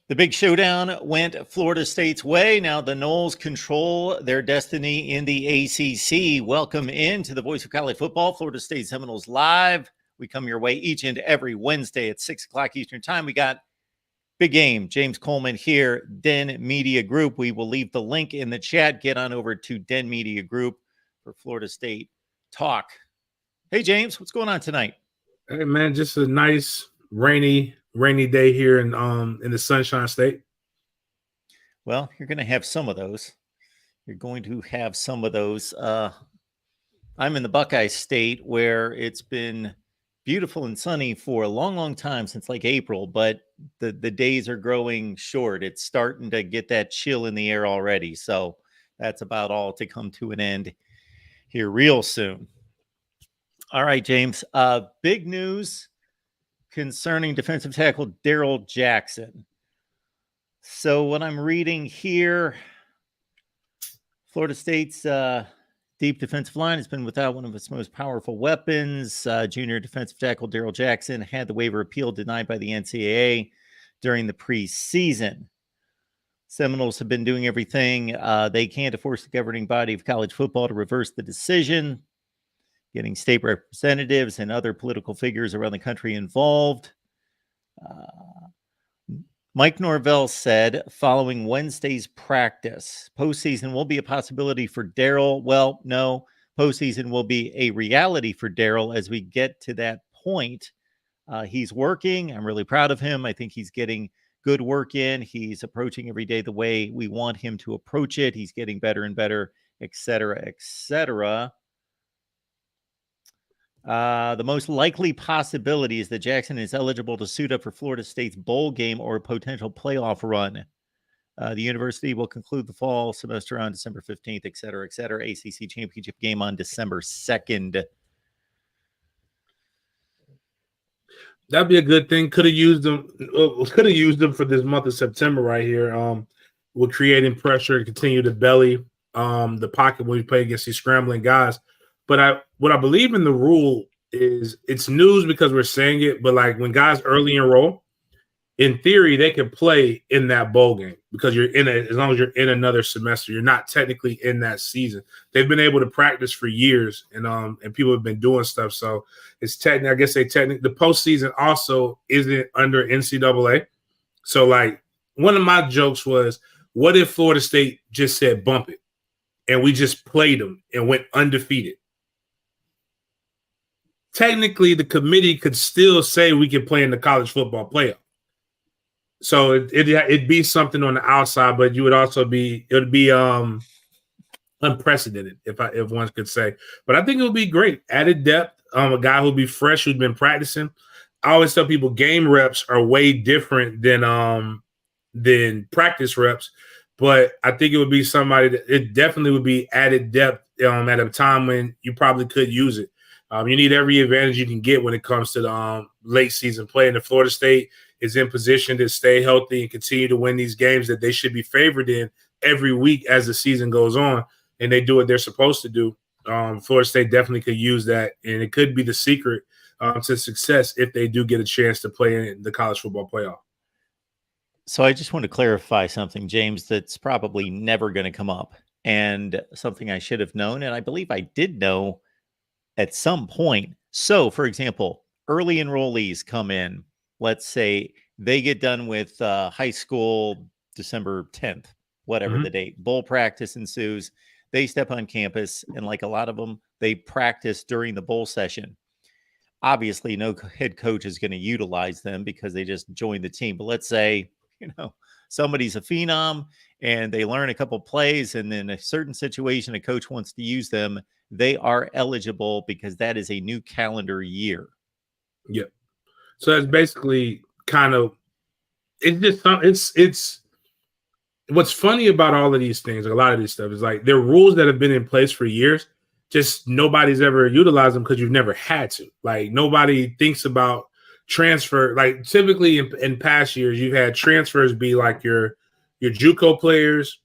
The big showdown went Florida State's way. Now the Noles control their destiny in the ACC. Welcome into the Voice of College Football, Florida State Seminoles Live. We come your way each and every Wednesday at 6 o'clock Eastern Time. We got big game. James Coleman here, Den Media Group. We will leave the link in the chat. Get on over to Den Media Group for Florida State Talk. Hey, James, what's going on tonight? Hey, man, just a nice rainy day here in the Sunshine State. Well, you're going to have some of those. You're going to have some of those. I'm in the Buckeye State where it's been beautiful and sunny for a long, long time, since like April, but the days are growing short. It's starting to get that chill in the air already. So that's about all to come to an end here real soon. All right, James. Big news concerning defensive tackle Darrell Jackson. So what I'm reading here, Florida State's deep defensive line has been without one of its most powerful weapons. Junior defensive tackle Darrell Jackson had the waiver appeal denied by the NCAA during the preseason. Seminoles have been doing everything they can to force the governing body of college football to reverse the decision, getting state representatives and other political figures around the country involved. Mike Norvell said following Wednesday's practice, postseason will be a possibility for Darrell. Well, no, postseason will be a reality for Darrell as we get to that point. He's working. I'm really proud of him. I think he's getting good work in. He's approaching every day the way we want him to approach it. He's getting better and better, et cetera, et cetera. The most likely possibility is that Jackson is eligible to suit up for Florida State's bowl game or a potential playoff run. The university will conclude the fall semester on December 15th, et cetera, et cetera. ACC championship game on December 2nd. That'd be a good thing. Could have used them for this month of September right here. We're creating pressure to continue to belly the pocket when we play against these scrambling guys. But what I believe in the rule is it's news because we're saying it, but like when guys early enroll, in theory, they can play in that bowl game because you're in it as long as you're in another semester. You're not technically in that season. They've been able to practice for years, and people have been doing stuff. So it's technically, I guess the postseason also isn't under NCAA. So like one of my jokes was, what if Florida State just said bump it and we just played them and went undefeated? Technically, the committee could still say we can play in the college football playoff. So it'd be something on the outside, but it would be unprecedented if one could say. But I think it would be great. Added depth, a guy who'll be fresh, who's been practicing. I always tell people game reps are way different than practice reps. But I think it would be somebody that it definitely would be added depth at a time when you probably could use it. You need every advantage you can get when it comes to the late season play. And if Florida State is in position to stay healthy and continue to win these games that they should be favored in every week as the season goes on, and they do what they're supposed to do, Florida State definitely could use that. And it could be the secret to success if they do get a chance to play in the college football playoff. So I just want to clarify something, James, that's probably never going to come up, and something I should have known, and I believe I did know at some point. So, for example, early enrollees come in. Let's say they get done with high school December 10th, whatever the date. Bowl practice ensues. They step on campus, and like a lot of them, they practice during the bowl session. Obviously, no head coach is going to utilize them because they just joined the team. But let's say, somebody's a phenom and they learn a couple plays, and in a certain situation, a coach wants to use them. They are eligible because that is a new calendar year. Yep. So that's basically it's what's funny about all of these things, a lot of this stuff is like they're rules that have been in place for years. Just nobody's ever utilized them because you've never had to. Like nobody thinks about transfer. Like typically in past years, you've had transfers be like your JUCO players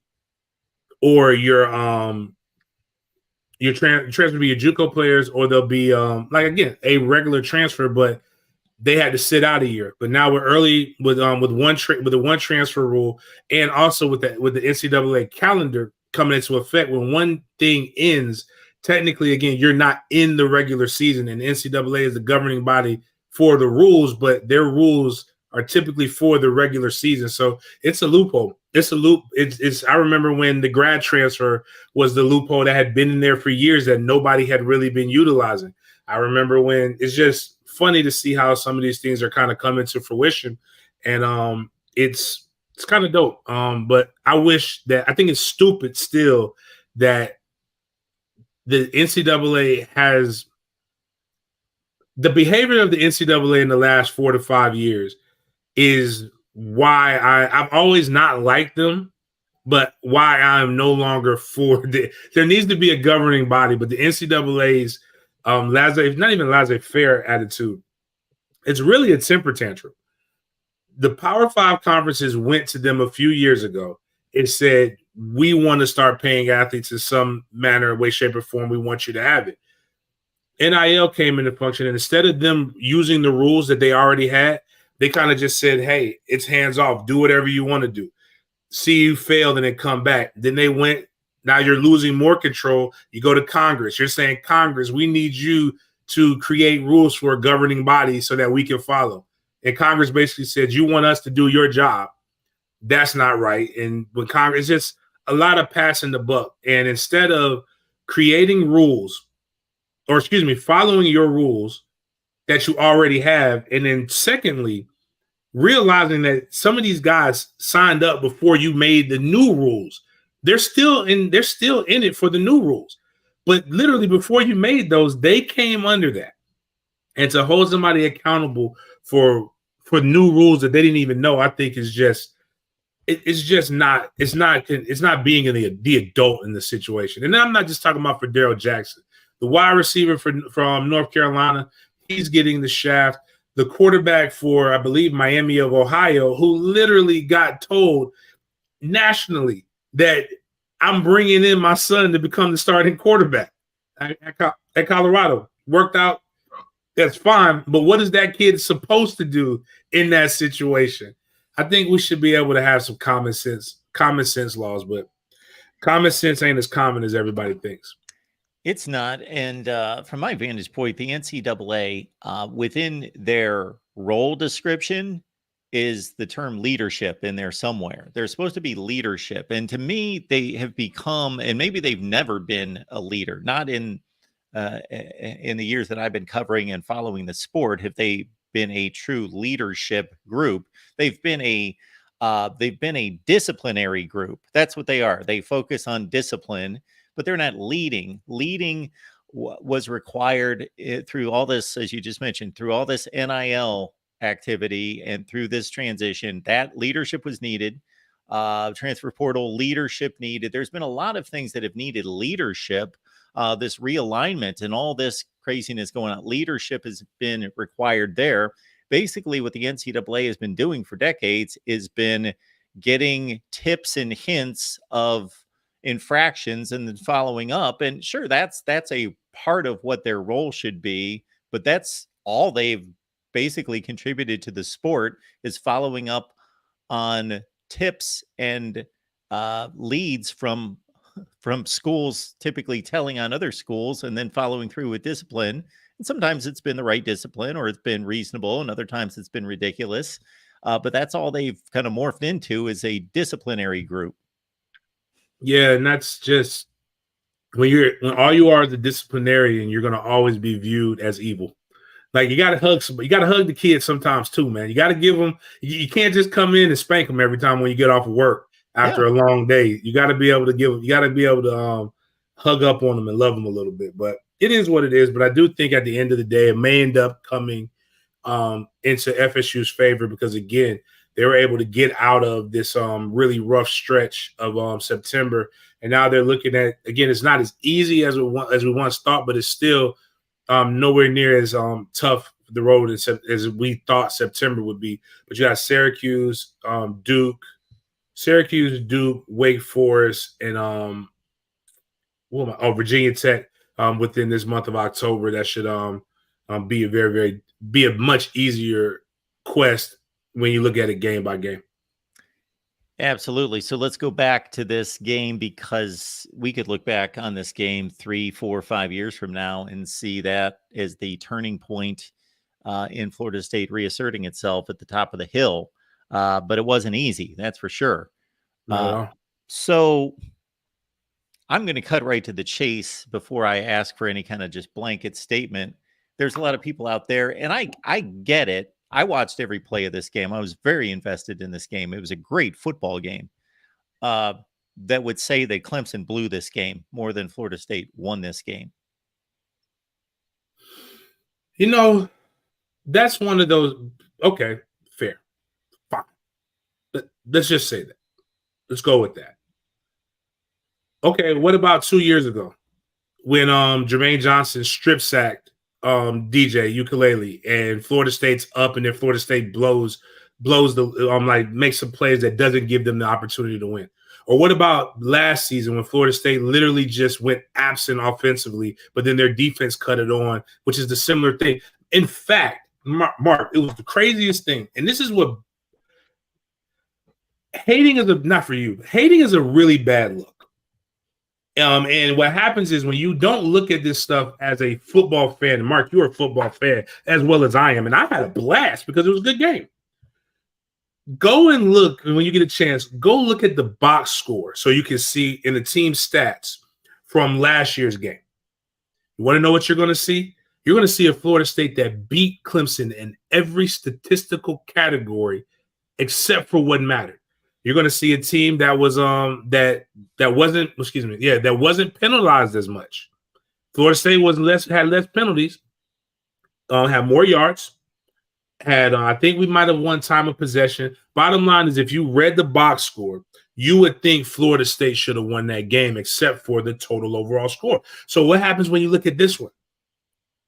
or your transfer be your JUCO players, or they'll be like again a regular transfer, but they had to sit out a year. But now we're early with the one transfer rule, and also with the NCAA calendar coming into effect. When one thing ends, technically, again, you're not in the regular season, and the NCAA is the governing body for the rules, but their rules are typically for the regular season. So it's a loophole. It's a loop. It's I remember when the grad transfer was the loophole that had been in there for years that nobody had really been utilizing. I remember when it's just funny to see how some of these things are kind of coming to fruition. And it's kind of dope. But I think it's stupid still that the NCAA has the behavior of the NCAA in the last 4 to 5 years is why I've always not liked them, but why I'm no longer for there needs to be a governing body, but the NCAA's not even laissez-faire attitude. It's really a temper tantrum. The Power 5 conferences went to them a few years ago and said, we want to start paying athletes in some manner, way, shape, or form. We want you to have it. NIL came into function, and instead of them using the rules that they already had, they kind of just said, hey, it's hands off. Do whatever you want to do. See you failed and then come back. Then they went, now you're losing more control. You go to Congress. You're saying, Congress, we need you to create rules for a governing body so that we can follow. And Congress basically said, you want us to do your job. That's not right. And when Congress, it's just a lot of passing the buck. And instead of creating rules, following your rules that you already have, and then secondly, realizing that some of these guys signed up before you made the new rules. They're still in it for the new rules. But literally before you made those, they came under that. And to hold somebody accountable for new rules that they didn't even know, I think is just it's not being the adult in the situation. And I'm not just talking about for Darrell Jackson. The wide receiver from North Carolina, he's getting the shaft. The quarterback for, I believe, Miami of Ohio, who literally got told nationally that I'm bringing in my son to become the starting quarterback at Colorado. Worked out. That's fine. But what is that kid supposed to do in that situation? I think we should be able to have some common sense laws, but common sense ain't as common as everybody thinks. It's not. And from my vantage point, the NCAA, within their role description, is the term leadership in there somewhere. There's supposed to be leadership. And to me, they have become, and maybe they've never been a leader, not in the years that I've been covering and following the sport, have they been a true leadership group. They've been a disciplinary group. That's what they are. They focus on discipline, but they're not leading. Leading was required through all this, as you just mentioned, through all this NIL activity and through this transition. That leadership was needed. Transfer portal leadership needed. There's been a lot of things that have needed leadership. This realignment and all this craziness going on. Leadership has been required there. Basically, what the NCAA has been doing for decades is been getting tips and hints of infractions and then following up. And sure, that's a part of what their role should be, but that's all they've basically contributed to the sport, is following up on tips and leads from schools, typically telling on other schools and then following through with discipline. And sometimes it's been the right discipline or it's been reasonable, and other times it's been ridiculous. But that's all they've kind of morphed into, is a disciplinary group. Yeah, and that's just when all you are is a disciplinarian, you're going to always be viewed as evil. Like, you got to hug the kids sometimes too, man. You got to give them. You can't just come in and spank them every time when you get off of work after a long day. You got to be able to give them. You got to be able to hug up on them and love them a little bit. But it is what it is. But I do think at the end of the day, it may end up coming into FSU's favor, because again, they were able to get out of this really rough stretch of September, and now they're looking at, again, it's not as easy as we once thought, but it's still nowhere near as tough the road as we thought September would be. But you got Syracuse, Duke, Wake Forest, and Virginia Tech within this month of October. That should be a much easier quest when you look at it game by game. Absolutely. So let's go back to this game, because we could look back on this game 3, 4, 5 years from now and see that as the turning point in Florida State reasserting itself at the top of the hill. But it wasn't easy, that's for sure. Not at all. So I'm going to cut right to the chase before I ask for any kind of just blanket statement. There's a lot of people out there, and I get it. I watched every play of this game. I was very invested in this game. It was a great football game. That would say that Clemson blew this game more than Florida State won this game. You know, that's one of those. Okay, fair, fine. Let's just say that. Let's go with that. Okay, what about 2 years ago when Jermaine Johnson strip sacked DJ Ukulele and Florida State's up, and then Florida State blows the makes some plays that doesn't give them the opportunity to win? Or what about last season when Florida State literally just went absent offensively, but then their defense cut it on, which is the similar thing. In fact, Mark, it was the craziest thing, and this is what hating is not for you. Hating is a really bad look. And what happens is when you don't look at this stuff as a football fan, Mark, you're a football fan as well as I am, and I had a blast because it was a good game. Go and look, and when you get a chance, go look at the box score so you can see in the team stats from last year's game. You want to know what you're going to see? You're going to see a Florida State that beat Clemson in every statistical category except for what mattered. You're going to see a team that was that wasn't penalized as much. Florida State had less penalties, had more yards, had I think we might have won time of possession. Bottom line is, if you read the box score, you would think Florida State should have won that game, except for the total overall score. So what happens when you look at this one?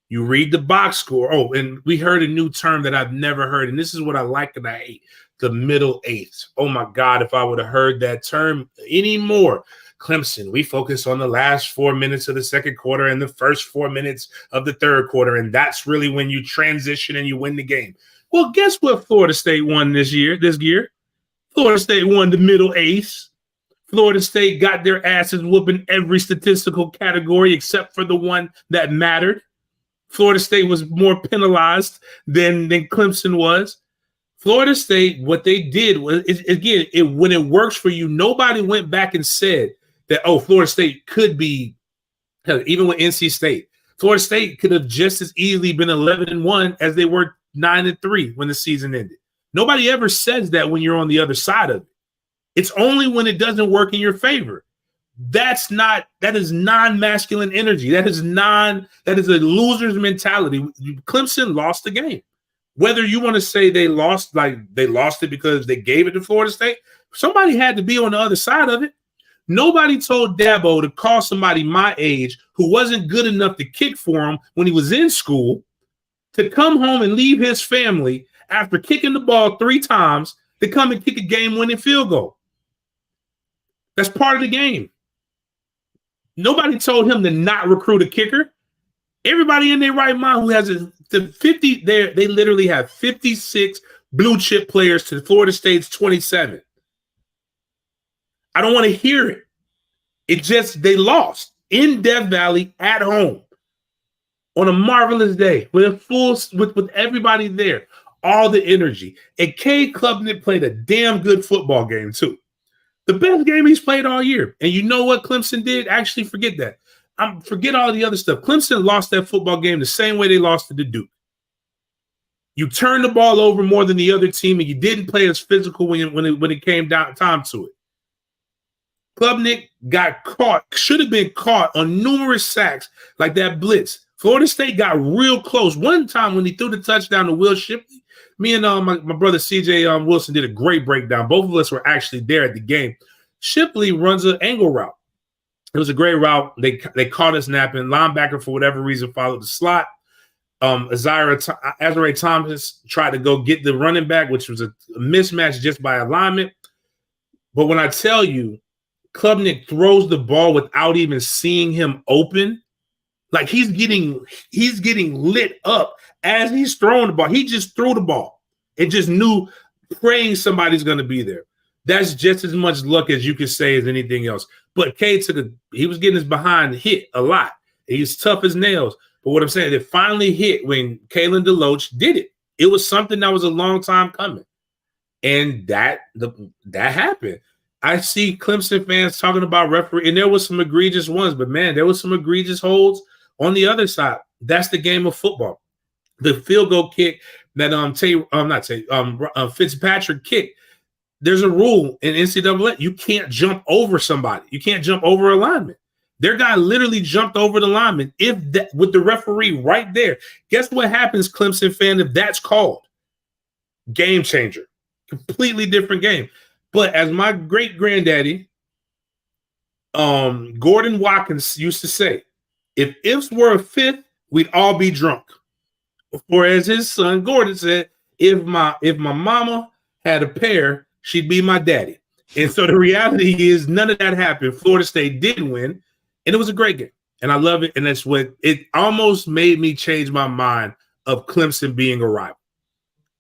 You read the box score. Oh, and we heard a new term that I've never heard, and this is what I like and I hate. The middle eighth. Oh my God, if I would have heard that term anymore. Clemson, we focus on the last 4 minutes of the second quarter and the first 4 minutes of the third quarter, and that's really when you transition and you win the game. Well, guess what Florida State won this year? Florida State won the middle eighth. Florida State got their asses whooping every statistical category except for the one that mattered. Florida State was more penalized than Clemson was. Florida State, what they did was, when it works for you, nobody went back and said that, oh, Florida State could be, even with NC State, Florida State could have just as easily been 11-1 as they were 9-3 when the season ended. Nobody ever says that when you're on the other side of it. It's only when it doesn't work in your favor. That is non-masculine energy. That is a loser's mentality. Clemson lost the game. Whether you want to say they lost it because they gave it to Florida State, somebody had to be on the other side of it. Nobody told Dabo to call somebody my age who wasn't good enough to kick for him when he was in school to come home and leave his family after kicking the ball 3 times to come and kick a game-winning field goal. That's part of the game. Nobody told him to not recruit a kicker. Everybody in their right mind who has the 50 there, they literally have 56 blue chip players to Florida State's 27. I don't want to hear it. They lost in Death Valley at home on a marvelous day with everybody there, all the energy. And Cade Klubnik played a damn good football game too. The best game he's played all year. And you know what Clemson did? Actually, forget that. Forget all the other stuff. Clemson lost that football game the same way they lost to Duke. You turned the ball over more than the other team, and you didn't play as physical when it came down time to it. Klubnik got caught, should have been caught on numerous sacks like that blitz. Florida State got real close. One time when he threw the touchdown to Will Shipley, me and my brother CJ Wilson did a great breakdown. Both of us were actually there at the game. Shipley runs an angle route. It was a great route. They caught us napping. Linebacker, for whatever reason, followed the slot. Azare Thomas tried to go get the running back, which was a mismatch just by alignment. But when I tell you, Klubnik throws the ball without even seeing him open, Like he's getting lit up as he's throwing the ball. He just threw the ball and just knew, praying somebody's going to be there. That's just as much luck as you could say as anything else. But K he was getting his behind hit a lot. He's tough as nails. But what I'm saying, it finally hit when Kalen DeLoach did it. It was something that was a long time coming. And that happened. I see Clemson fans talking about referee, and there was some egregious ones, but man, there was some egregious holds on the other side. That's the game of football. The field goal kick that Fitzpatrick kicked. There's a rule in NCAA. You can't jump over somebody. You can't jump over a lineman. Their guy literally jumped over the lineman. With the referee right there, guess what happens, Clemson fan, if that's called? Game changer. Completely different game. But as my great granddaddy, Gordon Watkins used to say, if ifs were a fifth, we'd all be drunk. Or as his son Gordon said, if my mama had a pair, she'd be my daddy. And so the reality is none of that happened. Florida State did win, and it was a great game. And I love it. And that's what it almost made me change my mind of Clemson being a rival.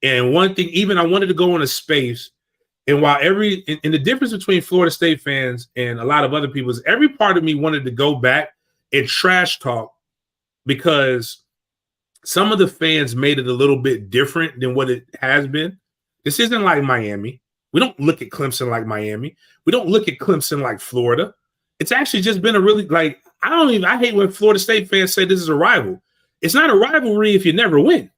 And one thing, even I wanted to go in a space, and while and the difference between Florida State fans and a lot of other people is every part of me wanted to go back and trash talk, because some of the fans made it a little bit different than what it has been. This isn't like Miami. We don't look at Clemson like Miami. We don't look at Clemson like Florida. It's actually just been a really, I hate when Florida State fans say this is a rival. It's not a rivalry if you never win.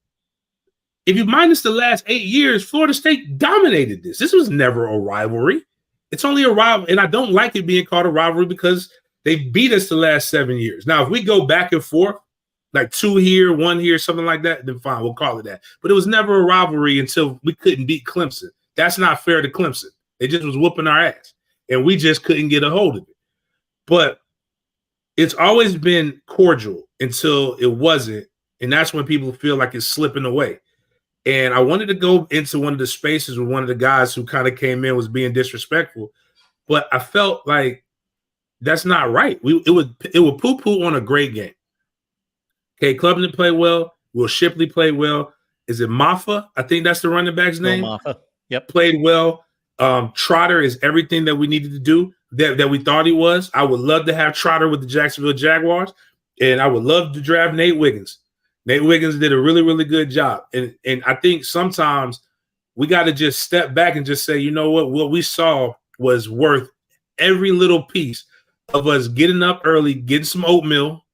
If you minus the last 8 years, Florida State dominated this. This was never a rivalry. It's only a rival, and I don't like it being called a rivalry because they beat us the last 7 years. Now, if we go back and forth, like 2 here, 1 here, something like that, then fine, we'll call it that. But it was never a rivalry until we couldn't beat Clemson. That's not fair to Clemson. They just was whooping our ass, and we just couldn't get a hold of it. But it's always been cordial until it wasn't, and that's when people feel like it's slipping away. And I wanted to go into one of the spaces with one of the guys who kind of came in was being disrespectful, but I felt like that's not right. It would poo-poo on a great game. Okay, Clemson played well. Will Shipley played well. Is it Maffa? I think that's the running back's name. Maffa. Yep. Played well. Trotter is everything that we needed to do that we thought he was. I would love to have Trotter with the Jacksonville Jaguars, and I would love to draft Nate Wiggins. Nate Wiggins did a really, really good job. And I think sometimes we got to just step back and just say, you know what we saw was worth every little piece of us getting up early, getting some oatmeal,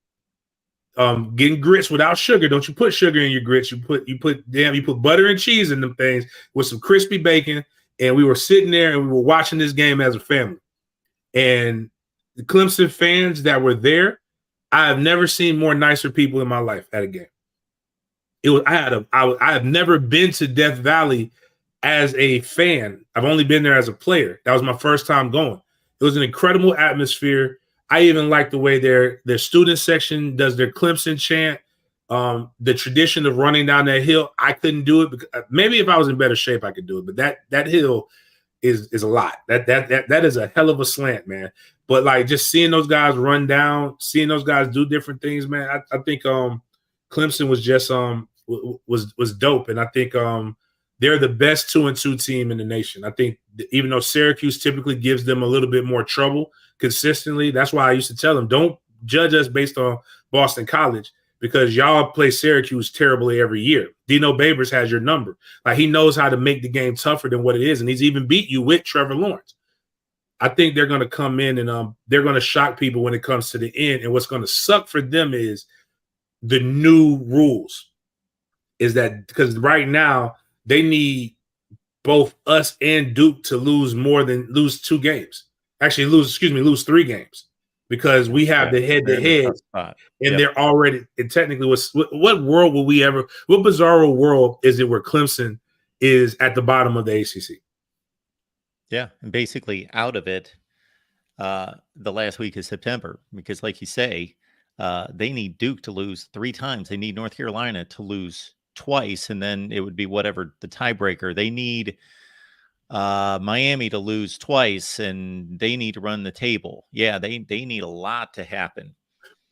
getting grits without sugar. Don't you put sugar in your grits. You put butter and cheese in them things with some crispy bacon. And we were sitting there and we were watching this game as a family. And the Clemson fans that were there, I have never seen more nicer people in my life at a game. I have never been to Death Valley as a fan. I've only been there as a player. That was my first time going. It was an incredible atmosphere. I even like the way their student section does their Clemson chant. The tradition of running down that hill, I couldn't do it. Because maybe if I was in better shape, I could do it. But that hill is a lot. That is a hell of a slant, man. But like just seeing those guys run down, seeing those guys do different things, man. I think Clemson was just was dope, and I think they're the best 2-2 team in the nation. I think even though Syracuse typically gives them a little bit more trouble consistently, that's why I used to tell them, don't judge us based on Boston College, because y'all play Syracuse terribly every year. Dino Babers has your number. Like, he knows how to make the game tougher than what it is, and he's even beat you with Trevor Lawrence. I think they're going to come in and they're going to shock people when it comes to the end, and what's going to suck for them is the new rules. Is that because right now they need both us and Duke to lose 2 games. Actually, lose 3 games, because we have the head-to-head, and they're already. And technically, what world will we ever? What bizarre world is it where Clemson is at the bottom of the ACC? Yeah, and basically out of it the last week of September, because, like you say, they need Duke to lose 3 times. They need North Carolina to lose twice, and then it would be whatever the tiebreaker. They need Miami to lose twice, and they need to run the table. Yeah, they need a lot to happen.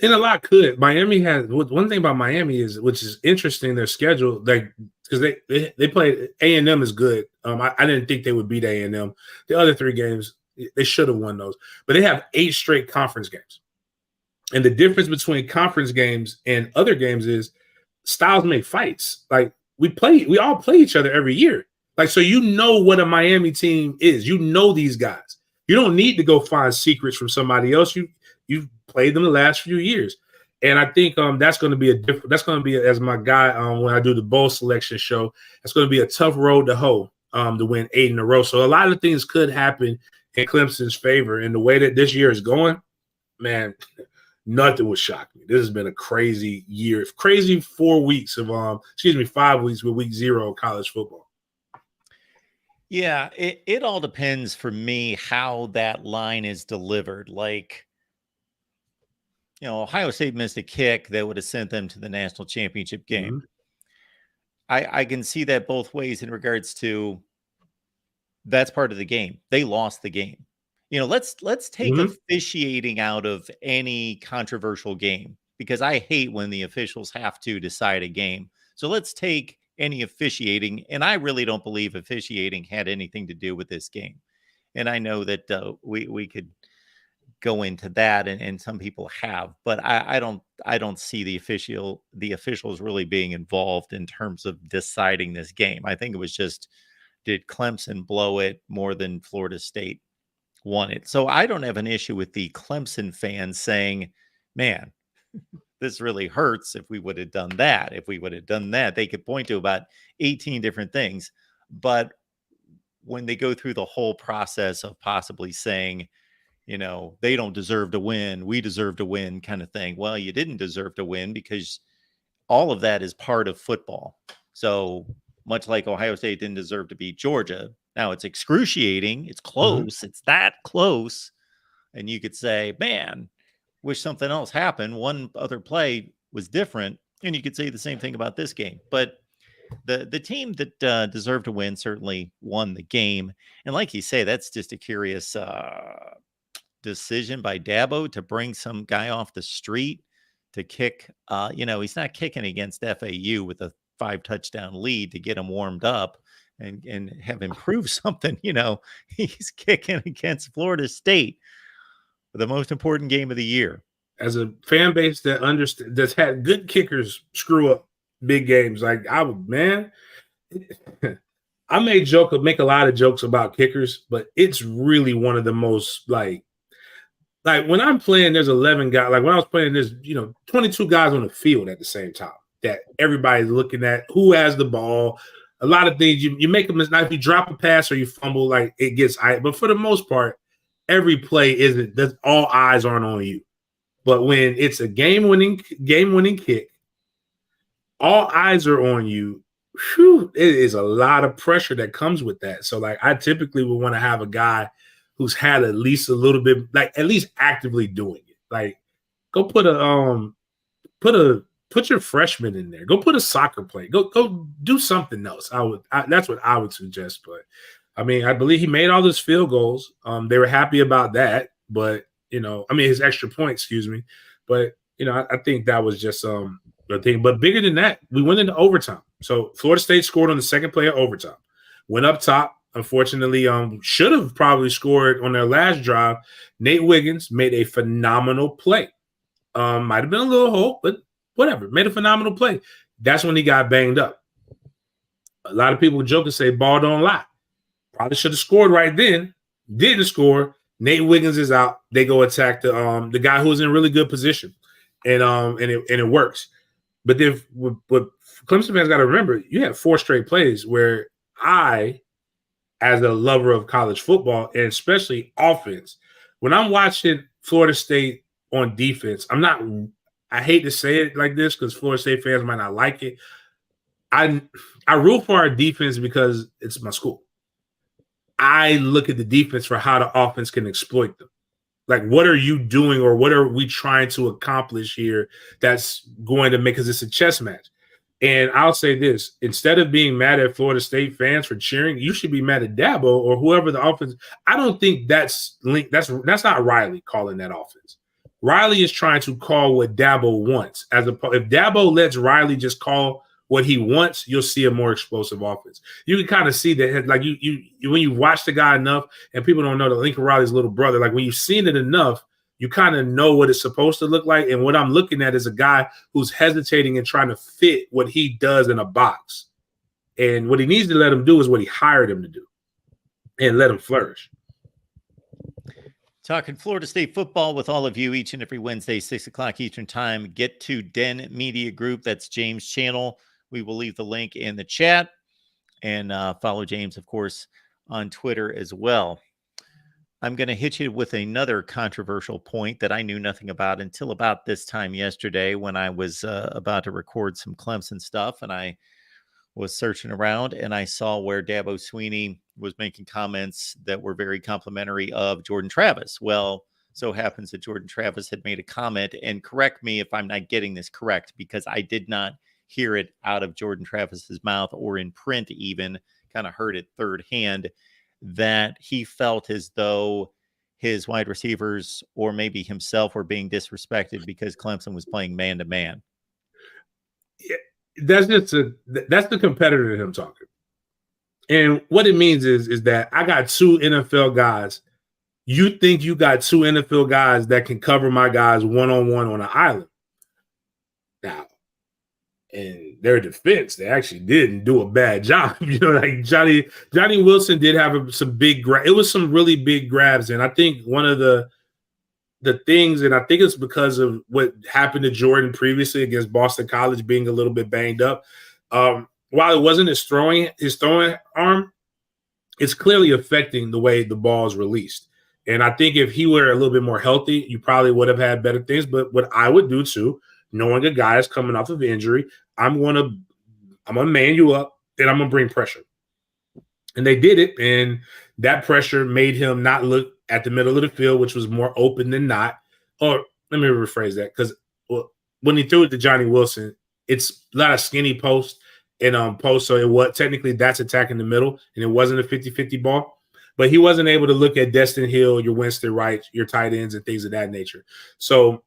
And a lot could. Miami has one thing about Miami is, which is interesting, their schedule, like because they play A&M is good. I didn't think they would beat A&M. The other 3 games they should have won those, but they have 8 straight conference games. And the difference between conference games and other games is styles make fights. Like we all play each other every year. Like, so you know what a Miami team is. You know these guys. You don't need to go find secrets from somebody else. You've played them the last few years. And I think that's going to be that's going to be, as my guy when I do the bowl selection show, that's going to be a tough road to hoe to win 8 in a row. So a lot of things could happen in Clemson's favor. And the way that this year is going, man, nothing would shock me. This has been a crazy year, crazy 4 weeks of 5 weeks with week 0 of college football. Yeah, it all depends for me how that line is delivered. Like, Ohio State missed a kick that would have sent them to the national championship game. Mm-hmm. I can see that both ways in regards to that's part of the game. They lost the game. Let's take mm-hmm. officiating out of any controversial game, because I hate when the officials have to decide a game. So let's take any officiating, and I really don't believe officiating had anything to do with this game. And I know that we could go into that, and some people have, but I don't see the officials really being involved in terms of deciding this game. I think it was just, did Clemson blow it more than Florida State won it? So I don't have an issue with the Clemson fans saying, man, this really hurts. If we would have done that, they could point to about 18 different things. But when they go through the whole process of possibly saying, they don't deserve to win, we deserve to win kind of thing. Well, you didn't deserve to win, because all of that is part of football. So much like Ohio State didn't deserve to beat Georgia. Now it's excruciating. It's close. Mm-hmm. It's that close. And you could say, man, wish something else happened. One other play was different. And you could say the same thing about this game. But the team that deserved to win certainly won the game. And like you say, that's just a curious decision by Dabo to bring some guy off the street to kick. He's not kicking against FAU with a 5-touchdown lead to get him warmed up and have him prove something. He's kicking against Florida State, the most important game of the year. As a fan base that's had good kickers screw up big games, like I make a lot of jokes about kickers, but it's really one of the most like when I'm playing, there's 11 guys. Like when I was playing, there's 22 guys on the field at the same time that everybody's looking at who has the ball. A lot of things you make them. If you drop a pass or you fumble, like it gets. But for the most part, every play isn't. That's all eyes aren't on you. But when it's a game-winning kick, all eyes are on you. Whew, it is a lot of pressure that comes with that. So, like, I typically would want to have a guy who's had at least a little bit, like, at least actively doing it. Like, go put your freshman in there. Go put a soccer play. Go do something else. That's what I would suggest. But I mean, I believe he made all those field goals. They were happy about that, but his extra point, excuse me. But I think that was just the thing. But bigger than that, we went into overtime. So Florida State scored on the second play of overtime. Went up top. Unfortunately, should have probably scored on their last drive. Nate Wiggins made a phenomenal play. Might have been a little hope, but whatever. Made a phenomenal play. That's when he got banged up. A lot of people joke and say ball don't lie. Probably should have scored right then. Didn't score. Nate Wiggins is out. They go attack the guy who was in really good position, and it works. But then what Clemson fans got to remember, you had 4 straight plays where I, as a lover of college football and especially offense, when I'm watching Florida State on defense, I hate to say it like this because Florida State fans might not like it. I root for our defense because it's my school. I look at the defense for how the offense can exploit them. Like, what are you doing or what are we trying to accomplish here that's going to make us this a chess match? And I'll say this, instead of being mad at Florida State fans for cheering, you should be mad at Dabo or whoever the offense. I don't think that's linked. That's not Riley calling that offense. Riley is trying to call what Dabo wants. If Dabo lets Riley just call what he wants, you'll see a more explosive offense. You can kind of see that, like you when you watch the guy enough, and people don't know that Lincoln Riley's little brother. Like when you've seen it enough, you kind of know what it's supposed to look like. And what I'm looking at is a guy who's hesitating and trying to fit what he does in a box. And what he needs to let him do is what he hired him to do, and let him flourish. Talking Florida State football with all of you each and every Wednesday, 6 o'clock Eastern time. Get to Den Media Group. That's James' channel. We will leave the link in the chat, and follow James, of course, on Twitter as well. I'm going to hit you with another controversial point that I knew nothing about until about this time yesterday when I was about to record some Clemson stuff, and I was searching around and I saw where Dabo Swinney was making comments that were very complimentary of Jordan Travis. Well, so happens that Jordan Travis had made a comment, and correct me if I'm not getting this correct, because I did not hear it out of Jordan Travis's mouth or in print even, kind of heard it third hand, that he felt as though his wide receivers or maybe himself were being disrespected because Clemson was playing man-to-man. Yeah, that's the competitor to him talking. And what it means is that I got two NFL guys. You think you got two NFL guys that can cover my guys one-on-one on an island. Now, in their defense, they actually didn't do a bad job. You know, like Johnny Wilson did have some big it was some really big grabs. And I think one of the things, and I think it's because of what happened to Jordan previously against Boston College being a little bit banged up. While it wasn't his throwing arm, it's clearly affecting the way the ball is released. And I think if he were a little bit more healthy, you probably would have had better things. But what I would do too, knowing a guy is coming off of injury, I'm gonna man you up and I'm gonna bring pressure. And they did it, and that pressure made him not look at the middle of the field, which was more open than not. Or let me rephrase that, because when he threw it to Johnny Wilson, it's a lot of skinny post and post, so it was technically that's attacking the middle, and it wasn't a 50-50 ball. But he wasn't able to look at Destin Hill, your Winston Wright, your tight ends, and things of that nature. So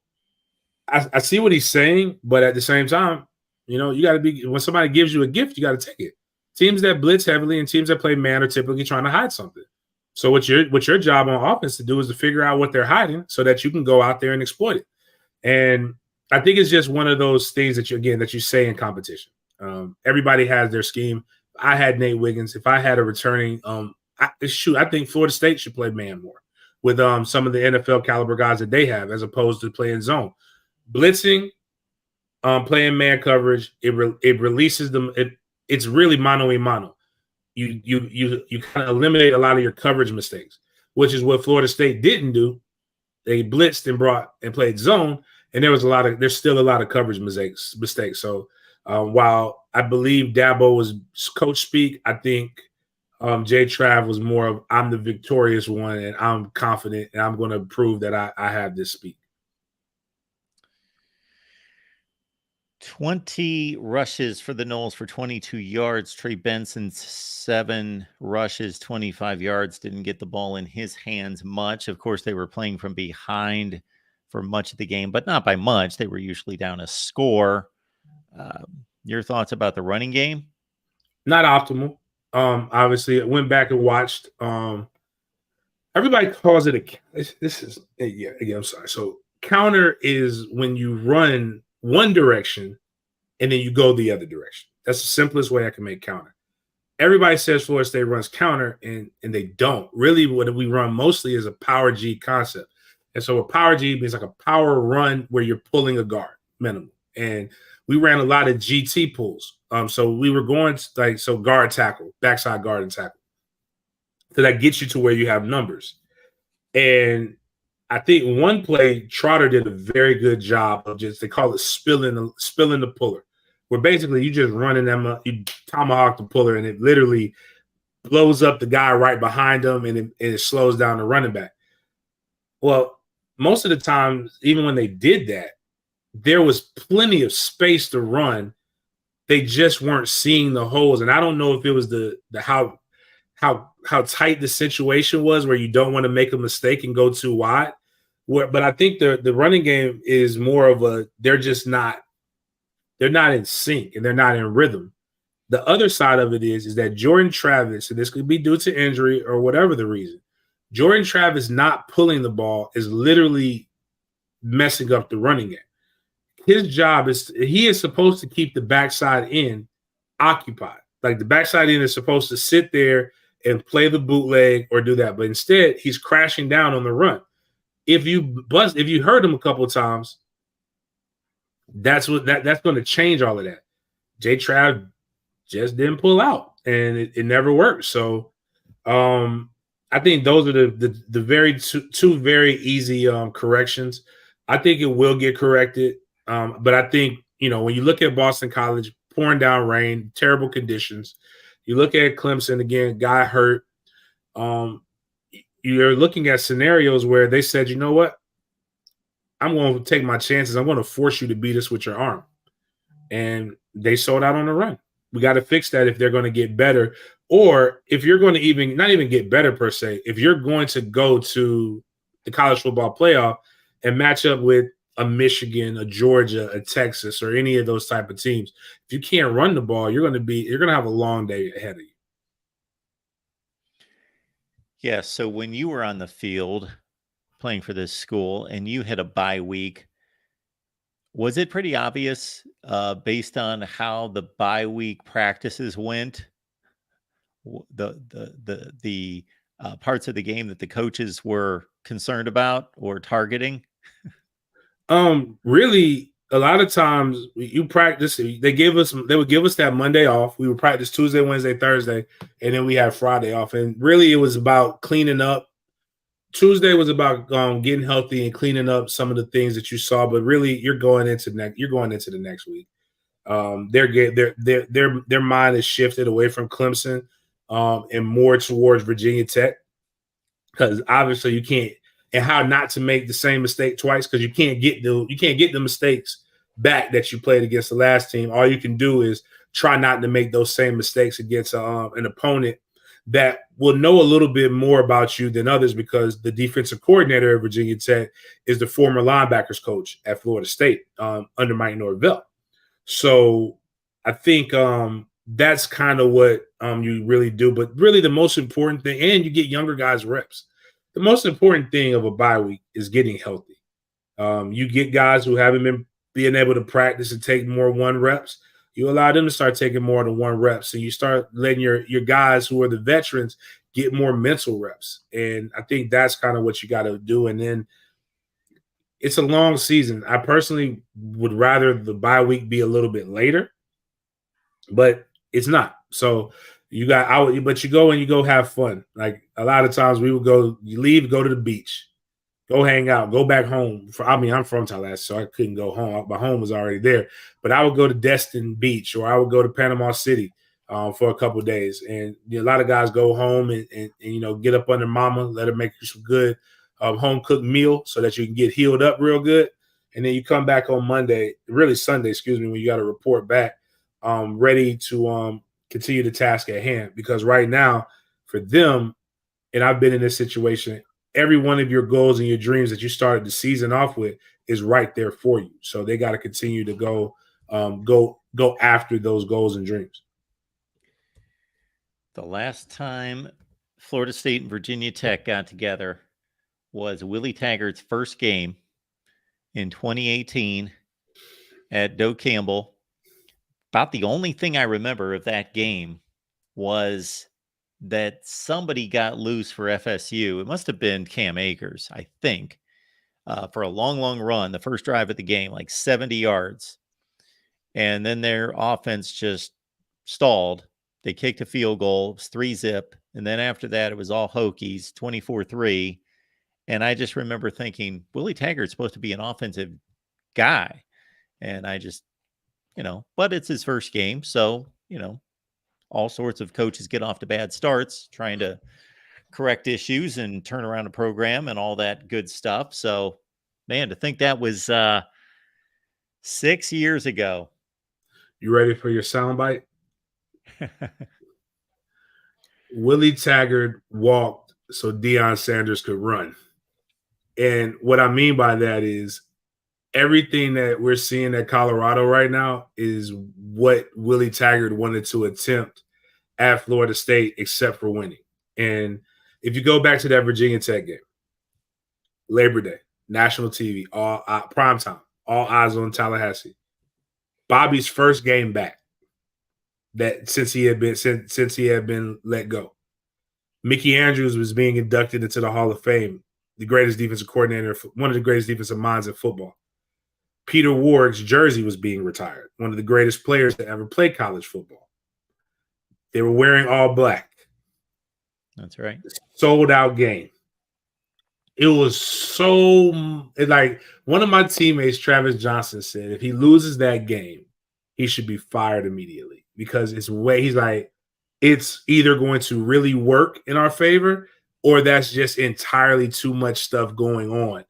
I see what he's saying, but at the same time, you know, you got to be, when somebody gives you a gift, you got to take it. Teams that blitz heavily and teams that play man are typically trying to hide something. So what your job on offense to do is to figure out what they're hiding so that you can go out there and exploit it. And I think it's just one of those things that you say in competition. Everybody has their scheme. I had Nate Wiggins. If I had a returning, I think Florida State should play man more with some of the NFL caliber guys that they have, as opposed to playing zone. Blitzing, playing man coverage, it releases them. It's really mano a mano. You kind of eliminate a lot of your coverage mistakes, which is what Florida State didn't do. They blitzed and played zone, and there's still a lot of coverage mistakes. So while I believe Dabo was coach speak, I think Jay Trav was more of, I'm the victorious one, and I'm confident, and I'm going to prove that I have this speak. 20 rushes for the Noles for 22 yards. Trey Benson's 7 rushes, 25 yards. Didn't get the ball in his hands much. Of course, they were playing from behind for much of the game, but not by much. They were usually down a score. Your thoughts about the running game? Not optimal. Obviously, I went back and watched. Everybody calls it I'm sorry. So counter is when you run one direction and then you go the other direction. That's the simplest way I can make counter. Everybody says Florida State runs counter, and they don't. Really, what we run mostly is a power G concept. And so a power G means like a power run where you're pulling a guard minimum. And we ran a lot of GT pulls. So we were going guard tackle, backside guard and tackle. So that gets you to where you have numbers. And I think one play, Trotter did a very good job of they call it spilling the puller, where basically you just running them up, you tomahawk the puller, and it literally blows up the guy right behind them, and it slows down the running back. Well, most of the time, even when they did that, there was plenty of space to run. They just weren't seeing the holes, and I don't know if it was the how tight the situation was where you don't want to make a mistake and go too wide. But I think the running game is more of a they're not in sync and they're not in rhythm. The other side of it is that Jordan Travis, and this could be due to injury or whatever the reason, Jordan Travis not pulling the ball is literally messing up the running game. His job is he is supposed to keep the backside end occupied. Like the backside end is supposed to sit there and play the bootleg or do that, but instead he's crashing down on the run. If you heard him a couple of times, that's going to change all of that. J Trav just didn't pull out, and it never worked. So I think those are the very two very easy corrections. I think it will get corrected, but I think when you look at Boston College, pouring down rain, terrible conditions. You look at Clemson again, guy hurt. You're looking at scenarios where they said, you know what, I'm going to take my chances. I'm going to force you to beat us with your arm, and they sold out on the run. We got to fix that if they're going to get better, or if you're going to not even get better per se, if you're going to go to the college football playoff and match up with a Michigan, a Georgia, a Texas, or any of those type of teams, if you can't run the ball, you're going to have a long day ahead of you. Yeah. So when you were on the field playing for this school and you had a bye week, was it pretty obvious based on how the bye week practices went, the parts of the game that the coaches were concerned about or targeting? Really, a lot of times you practice. They would give us that Monday off. We would practice Tuesday, Wednesday, Thursday, and then we had Friday off. And really, it was about cleaning up. Tuesday was about getting healthy and cleaning up some of the things that you saw. But really, you're going into the next week. Their mind is shifted away from Clemson and more towards Virginia Tech, because obviously you can't, and how not to make the same mistake twice, because you can't get the mistakes back that you played against the last team. All you can do is try not to make those same mistakes against an opponent that will know a little bit more about you than others, because the defensive coordinator at Virginia Tech is the former linebackers coach at Florida State under Mike Norvell. So I think that's kind of what you really do. But really the most important thing, and you get younger guys reps. The most important thing of a bye week is getting healthy. You get guys who haven't been being able to practice and take more one reps. You allow them to start taking more than one reps, and you start letting your guys who are the veterans get more mental reps. And I think that's kind of what you got to do. And then it's a long season. I personally would rather the bye week be a little bit later, but it's not. So but you go and you go have fun. Like a lot of times we would go to the beach, go hang out, go back home. I'm from Tallahassee, so I couldn't go home. My home was already there. But I would go to Destin Beach, or I would go to Panama City for a couple of days. And a lot of guys go home and get up under mama, let her make you some good home cooked meal so that you can get healed up real good. And then you come back on Monday, really Sunday, when you got to report back, ready to continue the task at hand. Because right now, for them, and I've been in this situation, every one of your goals and your dreams that you started the season off with is right there for you. So they got to continue to go after those goals and dreams. The last time Florida State and Virginia Tech got together was Willie Taggart's first game in 2018 at Doak Campbell. About the only thing I remember of that game was that somebody got loose for FSU. It must have been Cam Akers, I think, for a long, long run, the first drive of the game, like 70 yards. And then their offense just stalled. They kicked a field goal. It was 3-zip. And then after that, it was all Hokies, 24-3. And I just remember thinking, Willie Taggart's supposed to be an offensive guy. And I just, but it's his first game. So, all sorts of coaches get off to bad starts trying to correct issues and turn around a program and all that good stuff. So, man, to think that was 6 years ago. You ready for your soundbite? Willie Taggart walked so Deion Sanders could run. And what I mean by that is everything that we're seeing at Colorado right now is what Willie Taggart wanted to attempt at Florida State, except for winning. And if you go back to that Virginia Tech game, Labor Day, national TV, all prime time, all eyes on Tallahassee. Bobby's first game back that since he had been let go. Mickey Andrews was being inducted into the Hall of Fame, the greatest defensive coordinator, one of the greatest defensive minds in football. Peter Ward's jersey was being retired, one of the greatest players to ever play college football. They were wearing all black. That's right. Sold out game. It was so like one of my teammates, Travis Johnson, said if he loses that game, he should be fired immediately because he's like, it's either going to really work in our favor or that's just entirely too much stuff going on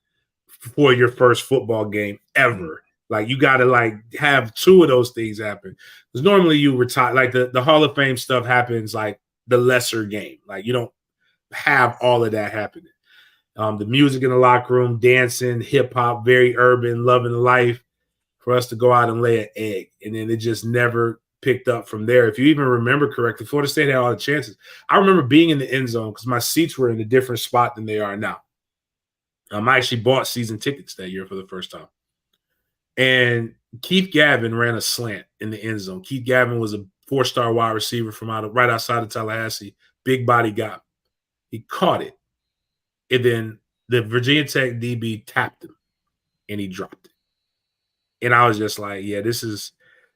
for your first football game ever. Like you got to like have two of those things happen. Because normally you retire, like the Hall of Fame stuff happens like the lesser game. Like you don't have all of that happening. The music in the locker room, dancing, hip hop, very urban, loving life for us to go out and lay an egg. And then it just never picked up from there. If you even remember correctly, Florida State had all the chances. I remember being in the end zone because my seats were in a different spot than they are now. I actually bought season tickets that year for the first time. And Keith Gavin ran a slant in the end zone. Keith Gavin was a 4-star wide receiver from right outside of Tallahassee. Big body guy. He caught it. And then the Virginia Tech DB tapped him and he dropped it. And I was just like, yeah, this is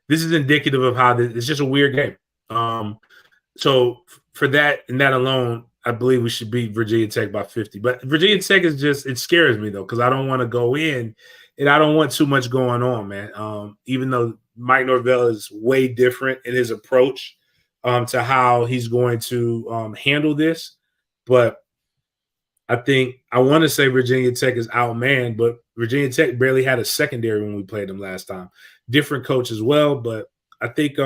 indicative of how it's just a weird game. So for that and that alone, I believe we should beat Virginia Tech by 50. But Virginia Tech is just, it scares me though, because I don't want to go in and I don't want too much going on, man. Even though Mike Norvell is way different in his approach to how he's going to handle this. But I think I want to say Virginia Tech is outmanned, but Virginia Tech barely had a secondary when we played them last time. Different coach as well, but I think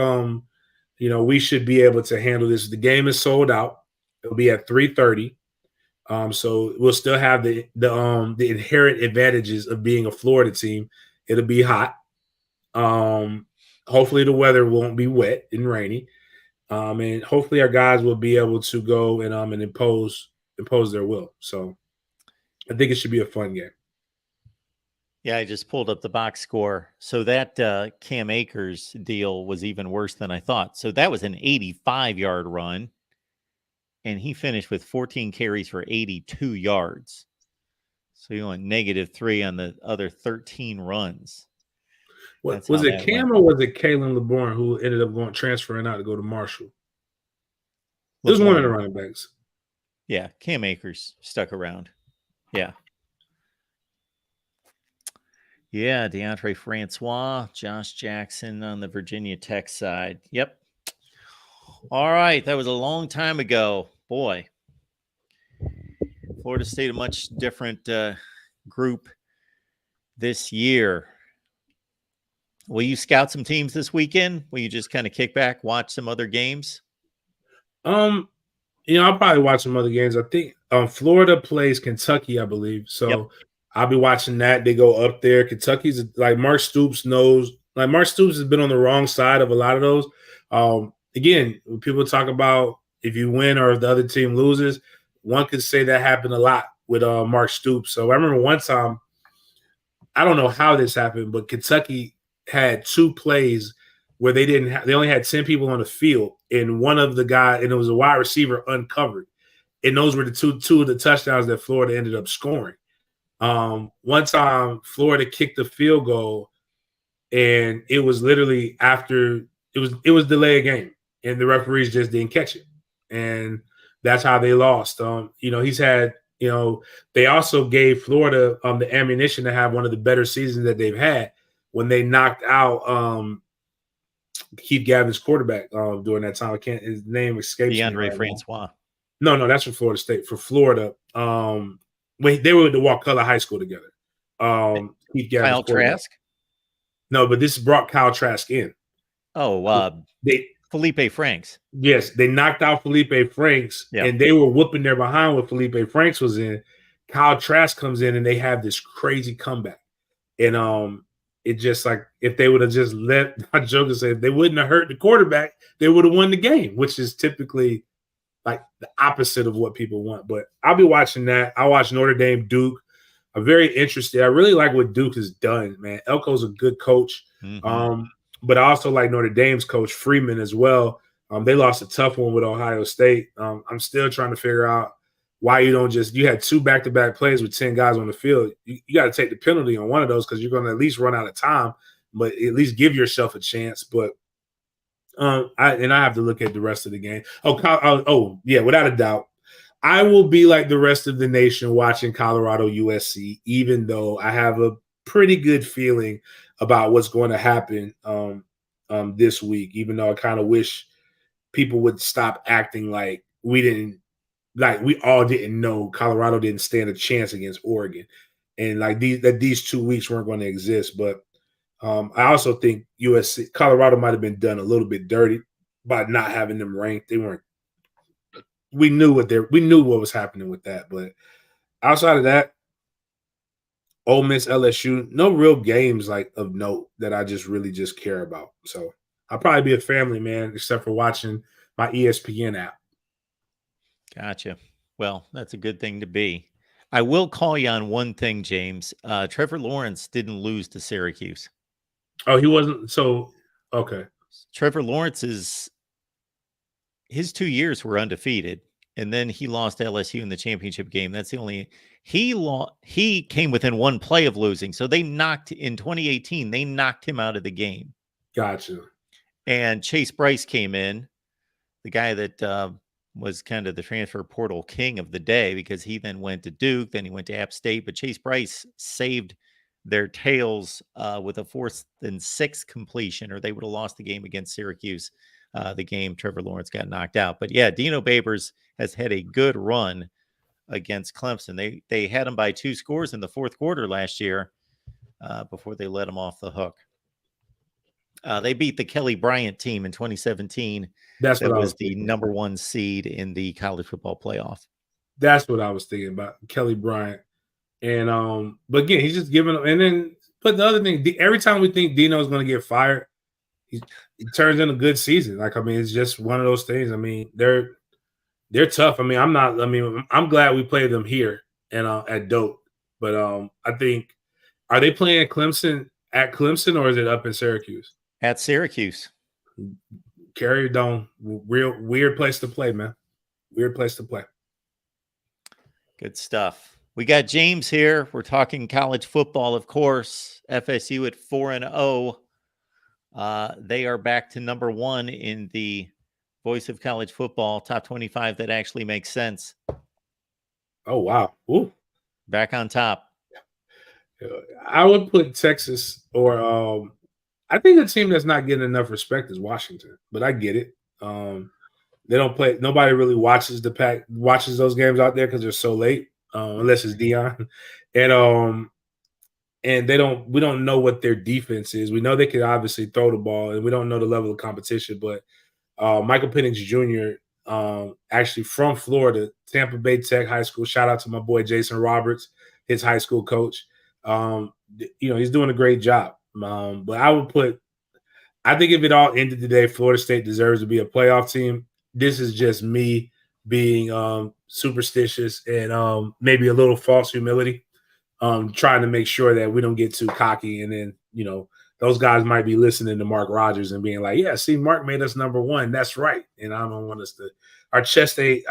we should be able to handle this. The game is sold out. It'll be at 3:30. So we'll still have the inherent advantages of being a Florida team. It'll be hot. Hopefully the weather won't be wet and rainy. And hopefully our guys will be able to go and impose their will. So I think it should be a fun game. Yeah, I just pulled up the box score. So that Cam Akers deal was even worse than I thought. So that was an 85-yard run, and he finished with 14 carries for 82 yards. So he went -3 on the other 13 runs. Was it Cam or was it Kalen LeBourne who ended up transferring out to go to Marshall? It was one of the running backs. Yeah, Cam Akers stuck around. Yeah. Yeah, DeAndre Francois, Josh Jackson on the Virginia Tech side. Yep. All right, that was a long time ago. Boy, Florida State, a much different group this year. Will you scout some teams this weekend? Will you just kind of kick back, watch some other games? I'll probably watch some other games. I think Florida plays Kentucky, I believe. So yep. I'll be watching that. They go up there. Kentucky's like Mark Stoops knows. Like Mark Stoops has been on the wrong side of a lot of those. Again, when people talk about if you win or if the other team loses, one could say that happened a lot with Mark Stoops. So I remember one time, I don't know how this happened, but Kentucky had 2 plays where they only had 10 people on the field, and one of the guys, and it was a wide receiver uncovered. And those were the two of the touchdowns that Florida ended up scoring. One time Florida kicked the field goal, and it was literally after it was delay a game, and the referees just didn't catch it. And that's how they lost. He's had, they also gave Florida the ammunition to have one of the better seasons that they've had when they knocked out Keith Gavin's quarterback during that time. His name escapes me. DeAndre Francois. No, that's for Florida State. For Florida, when they were at the Wakulla High School together. Keith Gavin's Kyle Trask? No, but this brought Kyle Trask in. Oh, Felipe Franks. Yes, they knocked out Felipe Franks, and they were whooping their behind when Felipe Franks was in. Kyle Trask comes in and they have this crazy comeback. And it just like if they would have just let my joker say if they wouldn't have hurt the quarterback, they would have won the game, which is typically like the opposite of what people want. But I'll be watching that. I watch Notre Dame Duke. I'm very interested. I really like what Duke has done, man. Elko's a good coach. But I also like Notre Dame's coach Freeman as well. They lost a tough one with Ohio State. I'm still trying to figure out why you don't just – you had 2 back-to-back plays with 10 guys on the field. You got to take the penalty on one of those because you're going to at least run out of time, but at least give yourself a chance. But I have to look at the rest of the game. Yeah, without a doubt. I will be like the rest of the nation watching Colorado USC, even though I have a pretty good feeling about what's going to happen this week, even though I kind of wish people would stop acting like we all didn't know Colorado didn't stand a chance against Oregon. And like these 2 weeks weren't going to exist. But I also think Colorado might have been done a little bit dirty by not having them ranked. They weren't. We knew what was happening with that, but outside of that, Ole Miss, LSU, no real games like of note that I really care about. So I'll probably be a family man, except for watching my ESPN app. Gotcha. Well, that's a good thing to be. I will call you on one thing, James. Trevor Lawrence didn't lose to Syracuse. Oh, he wasn't. So okay. Trevor Lawrence his 2 years were undefeated, and then he lost LSU in the championship game. That's the only he came within one play of losing. So in 2018, they knocked him out of the game. Gotcha. And Chase Bryce came in, the guy that was kind of the transfer portal king of the day because he then went to Duke, then he went to App State. But Chase Bryce saved their tails with a 4th and 6 completion, or they would have lost the game against Syracuse. The game Trevor Lawrence got knocked out. But yeah, Dino Babers has had a good run against Clemson. They had him by 2 scores in the 4th quarter last year before they let him off the hook. They beat the Kelly Bryant team in 2017. That was the number 1 seed in the college football playoff. That's what I was thinking about, Kelly Bryant. And but again, he's just giving them. And then, but the other thing, every time we think Dino is going to get fired, he turns in a good season. Like, I mean, it's just one of those things. I mean, they're tough. I mean, I'm glad we played them here and at Doak. But I think, are they playing Clemson at Clemson or is it up in Syracuse? At Syracuse. Carry it on. Real weird place to play, man. Weird place to play. Good stuff. We got James here. We're talking college football, of course. FSU at 4-0. They are back to number 1 in the Voice of College Football top 25 that actually makes sense. Oh, wow. Ooh. Back on top. I would put Texas or I think a team that's not getting enough respect is Washington, but I get it. They don't play. Nobody really watches those games out there because they're so late, unless it's Dion, and we don't know what their defense is. We know they can obviously throw the ball, and we don't know the level of competition. But Michael Penix Jr., actually from Florida, Tampa Bay Tech High School. Shout out to my boy Jason Roberts, his high school coach. He's doing a great job. But I think if it all ended today, Florida State deserves to be a playoff team. This is just me being superstitious and maybe a little false humility, trying to make sure that we don't get too cocky. And then, those guys might be listening to Mark Rogers and being like, yeah, see, Mark made us number 1. That's right. And I don't want us to – our chest ain't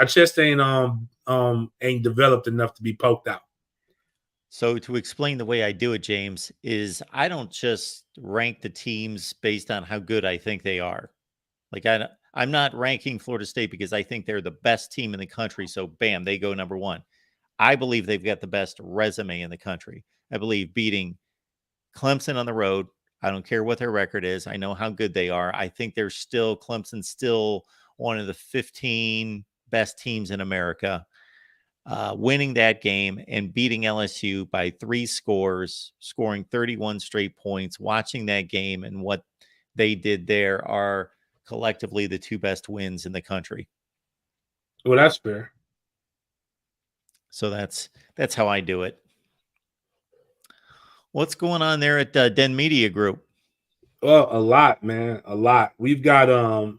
developed enough to be poked out. So to explain the way I do it, James, is I don't just rank the teams based on how good I think they are. Like I'm not ranking Florida State because I think they're the best team in the country. So bam, they go number 1. I believe they've got the best resume in the country. I believe beating Clemson on the road. I don't care what their record is. I know how good they are. I think Clemson's still one of the 15 best teams in America. Winning that game and beating LSU by 3 scores, scoring 31 straight points, watching that game and what they did there are collectively the 2 best wins in the country. Well, that's fair. So that's how I do it. What's going on there at Den Media Group? Well, a lot, man, a lot. We've got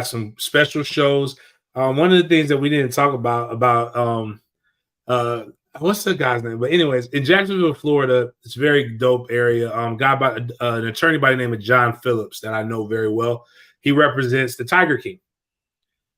some special shows. One of the things that we didn't talk about uh what's the guy's name? But anyways, in Jacksonville, Florida, it's a very dope area. Guy by an attorney by the name of John Phillips that I know very well. He represents the Tiger King,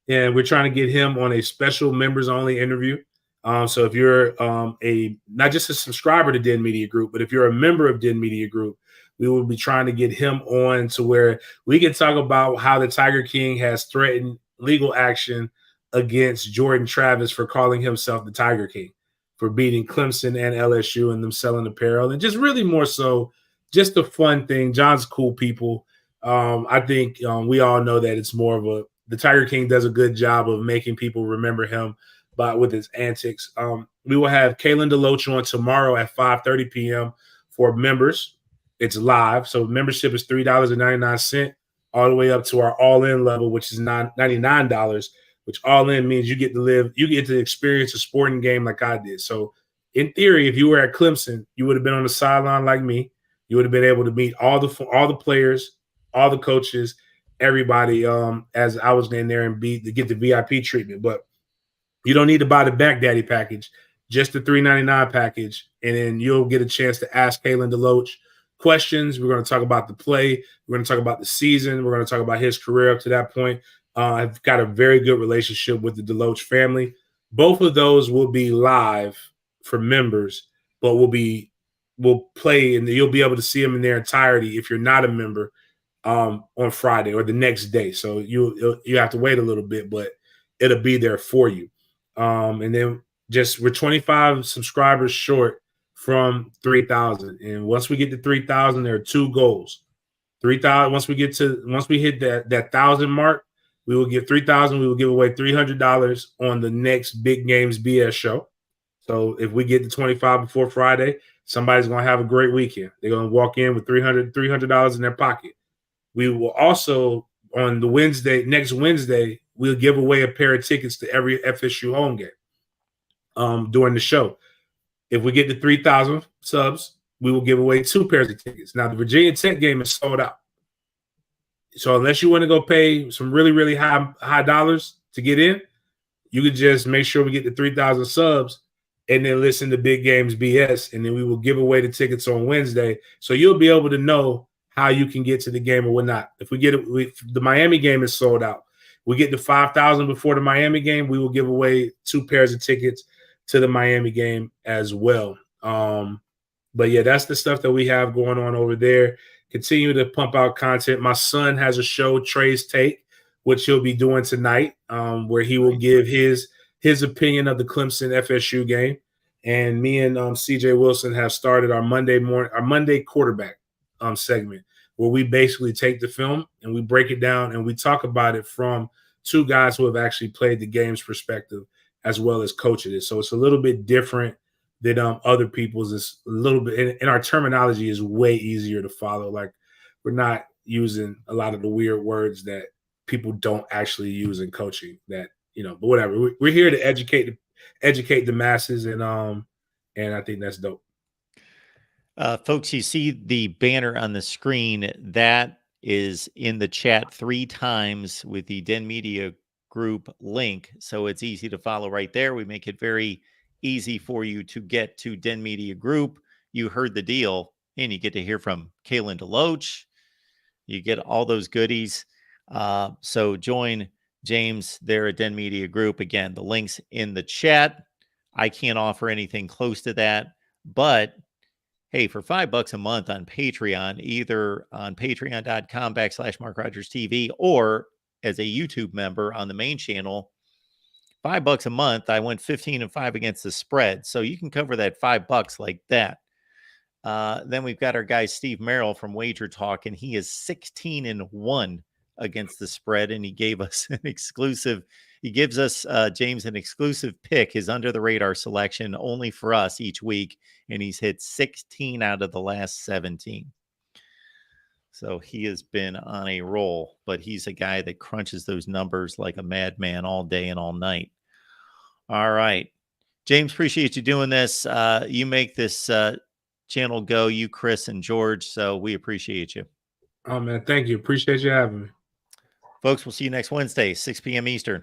and we're trying to get him on a special members only interview. So if you're a not just a subscriber to Den Media Group, but if you're a member of Den Media Group, we will be trying to get him on to where we can talk about how the Tiger King has threatened legal action against Jordan Travis for calling himself the Tiger King, for beating Clemson and LSU and them selling apparel, and just really more so just a fun thing. John's cool people. I think we all know that it's more of the Tiger King does a good job of making people remember him with his antics. We will have Kalen DeLoach on tomorrow at 5:30 p.m. for members. It's live, so membership is $3.99 all the way up to our all-in level, which is $99. Which all-in means you get to experience a sporting game like I did. So, in theory, if you were at Clemson, you would have been on the sideline like me. You would have been able to meet all the players, all the coaches, everybody. As I was in there and get the VIP treatment, but you don't need to buy the Back Daddy package, just the $3.99 package, and then you'll get a chance to ask Kalen DeLoach questions. We're going to talk about the play. We're going to talk about the season. We're going to talk about his career up to that point. I've got a very good relationship with the DeLoach family. Both of those will be live for members, but we'll play, and you'll be able to see them in their entirety if you're not a member on Friday or the next day. So you have to wait a little bit, but it'll be there for you. And then we're 25 subscribers short from 3,000. And once we get to 3,000, there are two goals. 3,000. Once we hit that 1,000 mark, we will give 3,000. We will give away $300 on the next Big Games BS show. So if we get to 25 before Friday, somebody's going to have a great weekend. They're going to walk in with $300 in their pocket. We will also, on the next Wednesday, we'll give away a pair of tickets to every FSU home game during the show. If we get to 3,000 subs, we will give away 2 pairs of tickets. Now, the Virginia Tech game is sold out. So unless you want to go pay some really, really high dollars to get in, you could just make sure we get to 3,000 subs and then listen to Big Games BS, and then we will give away the tickets on Wednesday. So you'll be able to know how you can get to the game or whatnot. If we get it, the Miami game is sold out. We get to 5,000 before the Miami game, we will give away 2 pairs of tickets to the Miami game as well. But yeah, that's the stuff that we have going on over there. Continue to pump out content. My son has a show, Trey's Take, which he'll be doing tonight, where he will give his opinion of the Clemson FSU game. And me and CJ Wilson have started our Monday quarterback segment, where we basically take the film and we break it down and we talk about it from 2 guys who have actually played the game's perspective as well as coached it. So it's a little bit different than other people's. It's a little bit, and our terminology is way easier to follow. Like, we're not using a lot of the weird words that people don't actually use in coaching. That, but whatever. We're here to educate the masses, and I think that's dope. Folks, you see the banner on the screen. That is in the chat 3 times with the Den Media Group link. So it's easy to follow right there. We make it very easy for you to get to Den Media Group. You heard the deal, and you get to hear from Kalen DeLoach. You get all those goodies. So join James there at Den Media Group. Again, the link's in the chat. I can't offer anything close to that, but hey, for $5 a month on Patreon, either on patreon.com/MarkRogersTV or as a YouTube member on the main channel, $5 a month, I went 15-5 against the spread. So you can cover that $5 like that. Then we've got our guy, Steve Merrill from Wager Talk, and he is 16-1 against the spread. And he gave us gives us, James, an exclusive pick, his under the radar selection only for us each week. And he's hit 16 out of the last 17. So he has been on a roll, but he's a guy that crunches those numbers like a madman all day and all night. All right. James, appreciate you doing this. You make this channel go, you, Chris, and George. So we appreciate you. Oh, man. Thank you. Appreciate you having me. Folks, we'll see you next Wednesday, 6 p.m. Eastern.